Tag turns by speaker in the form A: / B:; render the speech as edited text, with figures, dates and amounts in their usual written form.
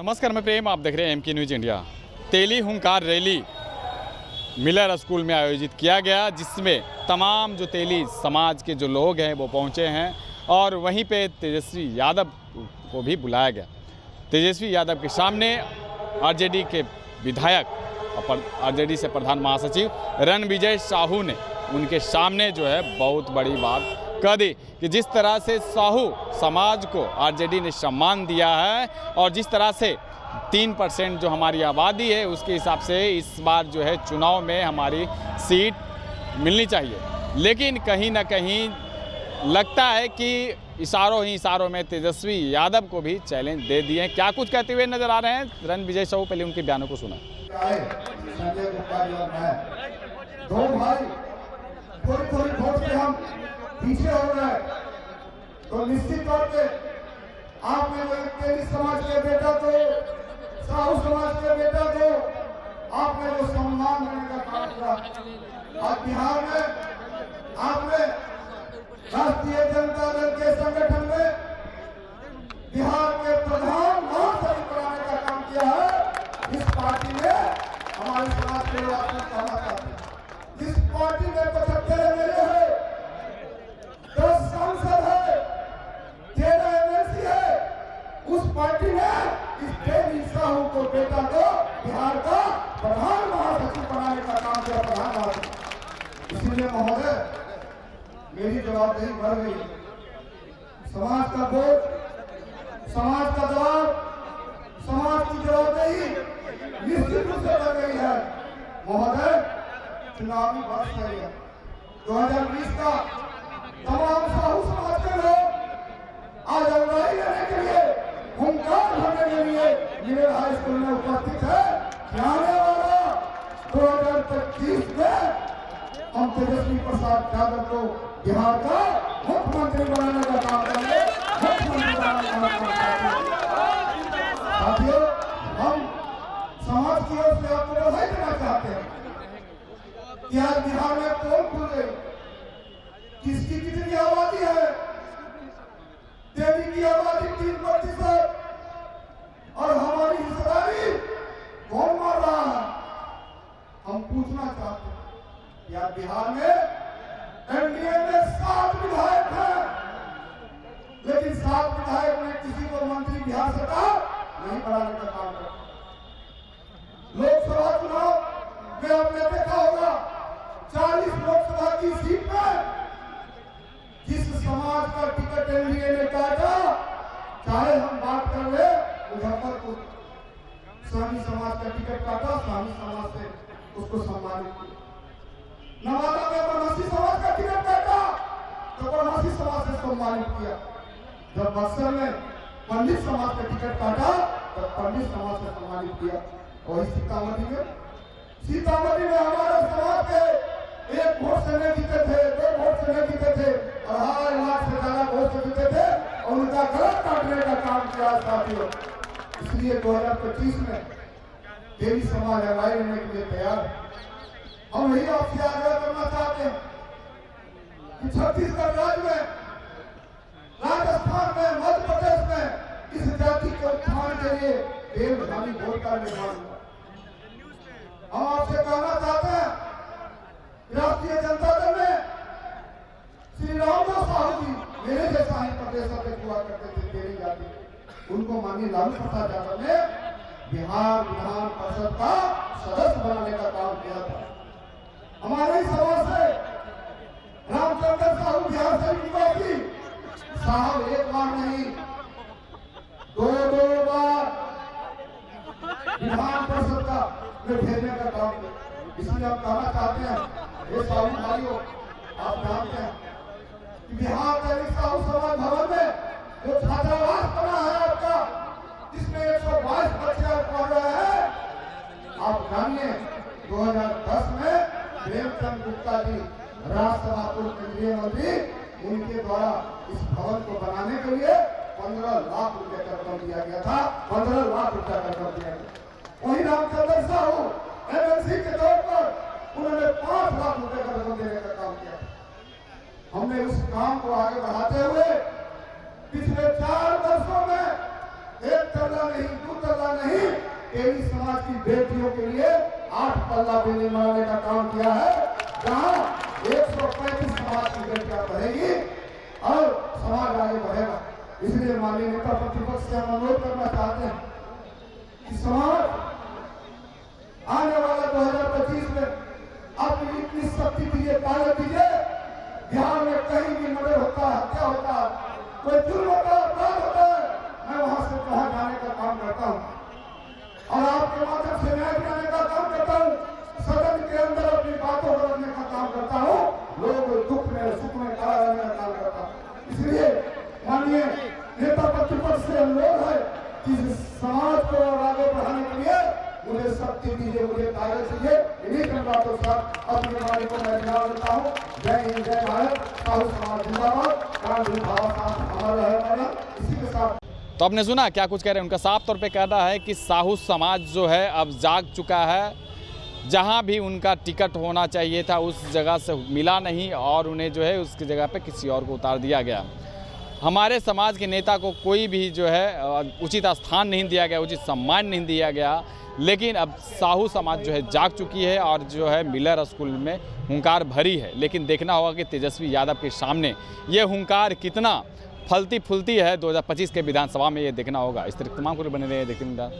A: नमस्कार, मैं प्रेम, आप देख रहे हैं MK न्यूज़ इंडिया। तेली हुंकार रैली मिलर स्कूल में आयोजित किया गया, जिसमें तमाम जो तेली समाज के जो लोग हैं वो पहुंचे हैं और वहीं पे तेजस्वी यादव को भी बुलाया गया। तेजस्वी यादव के सामने आरजेडी के विधायक और आरजेडी से प्रधान महासचिव रणविजय साहू ने उनके सामने जो है बहुत बड़ी बात कह दी कि जिस तरह से साहू समाज को आरजेडी ने सम्मान दिया है और जिस तरह से 3% जो हमारी आबादी है उसके हिसाब से इस बार जो है चुनाव में हमारी सीट मिलनी चाहिए, लेकिन कहीं ना कहीं लगता है कि इशारों ही इशारों में तेजस्वी यादव को भी चैलेंज दे दिए। क्या कुछ कहते हुए नजर आ रहे हैं रणविजय साहू, पहले उनके बयानों को सुना।
B: दो भाई थोड़ी वोट से हम पीछे हो गए तो निश्चित तौर पे आपने जो तेली समाज के बेटा को, साहू समाज के बेटा को आपने जो सम्मान देने का काम किया। आज बिहार में आपने राष्ट्रीय जनता दल के संगठन में बिहार के प्रधान महासचिव बनाने का काम किया है। इस पार्टी में हमारे समाज के लोग आपको कहना चाहते हैं, जिस पार्टी में 75 MLA है, 10 सांसद है, 13 MLC है, उस पार्टी में इस तेली साहू को बेटा को बिहार का प्रधान महासचिव बनाने का काम किया। प्रधान महासचिव, इसीलिए महोदय मेरी जवाबदेही बढ़ गई। समाज का बोझ, समाज का दबाव, समाज की जवाबदेही निश्चित रूप से बढ़ गई है। महोदय, चुनावी वर्ष है 2020 का, तमाम साहू समाज के लोग आज अगुवाई लेने के लिए, हुंकार भरने के लिए मिलर हाई स्कूल में उपस्थित है। आने वाला 2025 में हम तेजस्वी प्रसाद यादव को बिहार का मुख्यमंत्री बनाने का काम करेंगे। मुख्यमंत्री बनाने का काम करेंगे। साथियों, हम समाज की ओर से आपको बधाई देना चाहते हैं कि आज बिहार में पोल खुल गई। किसकी कितनी आबादी है? तेली की आबादी 3% और हमारी हिस्सेदारी कौन मार रहा है? हम पूछना चाहते हैं कि आज बिहार में एनडीए में 7 विधायक हैं, लेकिन 7 विधायक ने किसी को मंत्री बिहार सरकार नहीं बनाने का काम किया। लोकसभा चुनाव में आपने देखा होगा 40 लोकसभा की सीट में जिस समाज का टिकट एनडीए ने काटा, चाहे हम बात कर ले मुजफ्फरपुर, सानी समाज का टिकट काटा, सानी समाज से उसको सम्मानित किया। नवादा में परमासी समाज का टिकट काटा तो परमासी समाज से सम्मानित किया। जब बक्सर में पंडित समाज का टिकट काटा तो पंडित समाज से सम्मानित किया। और सीतामढ़ी में हमारे समाज के 1 वोट से नहीं जीते थे, 2 वोट से नहीं जीते थे, 2.5 लाख से ज्यादा वोट से जीते थे और उनका गलत काटने का काम किया साथियों। इसलिए 2025 में तेली समाज अगुवाई लेने के लिए तैयार है। हम यही आपसे आग्रह करना चाहते हैं कि छत्तीसगढ़ राज्य में, राजस्थान में, मध्य प्रदेश में इस जाति के उत्थान के लिए देवधानी बोर्ड का निर्माण हुआ। हम आपसे कहना चाहते हैं, राष्ट्रीय जनता दल में श्री रामदास साहू जी मेरे जैसा ही प्रदेश अध्यक्ष हुआ करते थे तेली जाति, उनको माननीय लालू प्रसाद यादव ने बिहार विधान परिषद का सदस्य बनाने का काम किया था। हमारे समाज से रामचंद्र साहू बिहार से निवासी साहब 1 बार नहीं 2 बार विधान परिषद का में भेजने का काम किया। इसलिए हम कहना चाहते हैं, ये साहू भाइयों, आप जानते हैं कि बिहार तेली साहू समाज भवन में जो छात्रावास बना है आपका, जिसमें 122 बच्चे पढ़ रहे हैं, आप जानिए 2010 में प्रेमचंद गुप्ता जी राज्यसभा पूर्व केंद्रीय मंत्री, उनके द्वारा इस भवन को बनाने के लिए 15 लाख रुपए का रकम दिया गया था। 15 लाख रुपए का रकम दिया गया। वही रामचंद्र साहू एमएलसी के तौर पर उन्होंने 5 लाख रुपए का रकम देने का काम किया। हमने उस काम को आगे बढ़ाते हुए पिछले 4 वर्षों में एक तल्ला नहीं, 2 तल्ला नहीं, तेली समाज की बेटियों के लिए 8 तल्ला बिल्डिंग बनाने का काम किया है, जहां 135 समाज की बेटियां पढ़ेगी और समाज आगे बढ़ेगा। इसलिए माननीय नेता प्रतिपक्ष से हम अनुरोध करना चाहते हैं कि समाज आने वाला 2025 में अपनी इतनी शक्ति दीजिए, ताकत दीजिए, बिहार में कहीं भी मर्डर होता है, हत्या होता है, कोई जुर्म होता है, अपराध होता है, मैं वहां से वहां जाने का काम करता हूं और आपके माध्यम से न्याय दिलाने का काम करता हूं, सदन के अंदर अपनी बातों को रखने का काम करता हूं, लोग दुख में सुख में खड़ा रहने का काम करता हूं। इसलिए माननीय नेता प्रतिपक्ष से अनुरोध है कि समाज को आगे बढ़ाने के लिए मुझे शक्ति दीजिए, मुझे ताकत दीजिए। इन्हीं के बातों के साथ अपनी वाणी को मैं विराम देता हूँ। जय हिंद, जय भारत, साहू समाज जिंदाबाद, गांधी भाव साथ अमर रहे। इसी के साथ
A: तो आपने सुना क्या कुछ कह रहे हैं। उनका साफ तौर पे कहना है कि साहू समाज जो है अब जाग चुका है, जहां भी उनका टिकट होना चाहिए था उस जगह से मिला नहीं और उन्हें जो है उसकी जगह पे किसी और को उतार दिया गया। हमारे समाज के नेता को कोई भी जो है उचित स्थान नहीं दिया गया, उचित सम्मान नहीं दिया गया, लेकिन अब साहू समाज जो है जाग चुकी है और जो है मिलर स्कूल में हुंकार भरी है। लेकिन देखना होगा कि तेजस्वी यादव के सामने ये हुंकार कितना फलती फूलती है 2025 के विधानसभा में, ये देखना होगा। इस तरह तमाम को बने रहे देखते हैं।